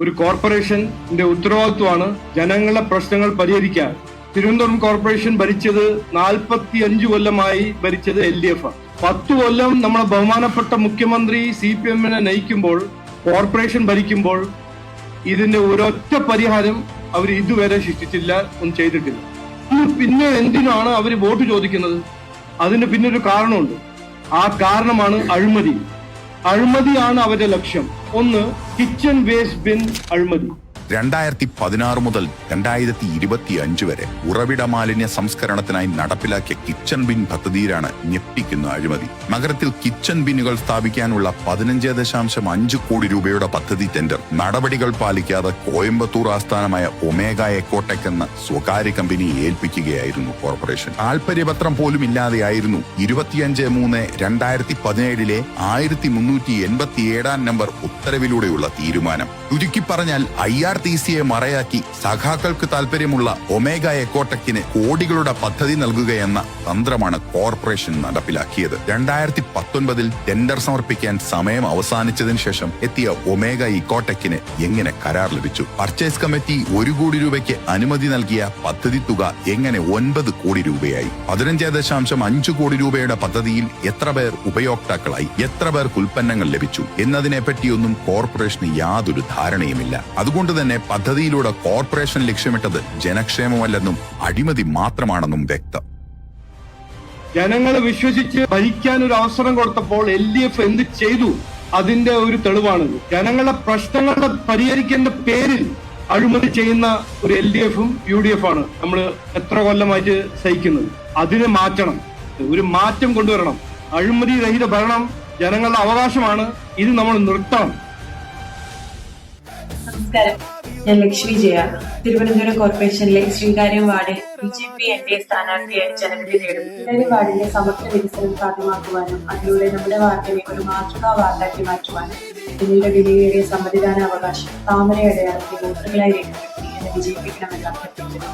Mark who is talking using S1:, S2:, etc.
S1: ഒരു കോർപ്പറേഷന്റെ ഉത്തരവാദിത്വമാണ് ജനങ്ങളുടെ പ്രശ്നങ്ങൾ പരിഹരിക്കാൻ. തിരുവനന്തപുരം കോർപ്പറേഷൻ ഭരിച്ചത് 45 കൊല്ലമായി ഭരിച്ചത് LDF ആണ്. 10 കൊല്ലം നമ്മളെ ബഹുമാനപ്പെട്ട മുഖ്യമന്ത്രി CPM നയിക്കുമ്പോൾ, കോർപ്പറേഷൻ ഭരിക്കുമ്പോൾ ഇതിന്റെ ഒരൊറ്റ പരിഹാരം അവർ ഇതുവരെ സൃഷ്ടിച്ചില്ല, ഒന്നും ചെയ്തിട്ടില്ല. പിന്നെ എന്തിനാണ് അവർ വോട്ട് ചോദിക്കുന്നത്? അതിന് പിന്നൊരു കാരണമുണ്ട്. ആ കാരണമാണ് അഴിമതി. അഴിമതിയാണ് അവരുടെ ലക്ഷ്യം. ഒന്ന്, കിച്ചൺ വേസ്റ്റ് ബിൻ അഴിമതി.
S2: 2016 മുതൽ 2025 വരെ ഉറവിട മാലിന്യ സംസ്കരണത്തിനായി നടപ്പിലാക്കിയ കിച്ചൺ ബിൻ പദ്ധതിയിലാണ് ഞെട്ടിക്കുന്ന അഴിമതി. നഗരത്തിൽ കിച്ചൺ ബിന്നുകൾ സ്ഥാപിക്കാനുള്ള 15.5 കോടി രൂപയുടെ പദ്ധതി ടെൻഡർ നടപടികൾ പാലിക്കാതെ കോയമ്പത്തൂർ ആസ്ഥാനമായ ഒമേഗ എക്കോടെക് എന്ന സ്വകാര്യ കമ്പനിയെ ഏൽപ്പിക്കുകയായിരുന്നു കോർപ്പറേഷൻ. താൽപര്യപത്രം പോലും ഇല്ലാതെയായിരുന്നു 25/3/2017 1387 നമ്പർ ഉത്തരവിലൂടെയുള്ള തീരുമാനം. ചുരുക്കി പറഞ്ഞാൽ IRTCയെ മറയാക്കി സഖാക്കൾക്ക് താൽപര്യമുള്ള ഒമേഗ എക്കോടെക്കിന് കോടികളുടെ പദ്ധതി നൽകുകയെന്ന തന്ത്രമാണ് കോർപ്പറേഷൻ നടപ്പിലാക്കിയത്. 2019 ടെൻഡർ സമർപ്പിക്കാൻ സമയം അവസാനിച്ചതിന് ശേഷം എത്തിയ ഒമേഗ ഇക്കോടെക്കിന് എങ്ങനെ കരാർ ലഭിച്ചു? പർച്ചേസ് കമ്മിറ്റി 1 കോടി രൂപയ്ക്ക് അനുമതി നൽകിയ പദ്ധതി തുക എങ്ങനെ 9 കോടി രൂപയായി? 15.5 കോടി രൂപയുടെ പദ്ധതിയിൽ എത്ര പേർ ഉപയോക്താക്കളായി? എത്ര പേർക്ക് ഉൽപ്പന്നങ്ങൾ ലഭിച്ചു എന്നതിനെ പറ്റിയൊന്നും കോർപ്പറേഷന് യാതൊരു ധാരണയുമില്ല. അതുകൊണ്ട് തന്നെ പദ്ധതിയിലൂടെ കോർപ്പറേഷൻ ലക്ഷ്യമിട്ടത് ജനക്ഷേമമല്ലെന്നും അഴിമതി മാത്രമാണെന്നും വ്യക്തം.
S1: ജനങ്ങളെ വിശ്വസിച്ച് ഭരിക്കാൻ ഒരു അവസരം കൊടുത്തപ്പോൾ LDF എന്ത് ചെയ്തു? അതിന്റെ ഒരു തെളിവാണിത്. ജനങ്ങളുടെ പ്രശ്നങ്ങളുടെ പരിഹരിക്കേണ്ട പേരിൽ അഴിമതി ചെയ്യുന്ന ഒരു LDFും UDF ആണ് നമ്മൾ എത്ര കൊല്ലമായിട്ട് സഹിക്കുന്നത്. അതിനെ മാറ്റണം, ഒരു മാറ്റം കൊണ്ടുവരണം. അഴിമതി രഹിത ഭരണം ജനങ്ങളുടെ അവകാശമാണ്. ഇത് നമ്മൾ നിർത്തണം.
S3: നമസ്കാരം, ഞാൻ ലക്ഷ്മി ജയ. തിരുവനന്തപുരം കോർപ്പറേഷനിലെ ശ്രീകാര്യം വാർഡിൽ BJP NDA സ്ഥാനാർത്ഥിയായി ജനവിധി നേടും. ശ്രീകാര്യം വാർഡിന്റെ സമഗ്ര വികസനം സാധ്യമാക്കുവാനും അതിലൂടെ നമ്മുടെ വാർഡിനെ ഒരു മാതൃകാ വാർഡാക്കി മാറ്റുവാനും പിന്നീട് വിലയേറിയ സമ്മതിദാനാവകാശം താമര അടയാളത്തിൽ വോട്ടുകളായി രേഖപ്പെടുത്തി എന്നെ വിജയിപ്പിക്കണമെന്ന് അഭ്യർത്ഥിക്കുന്നു.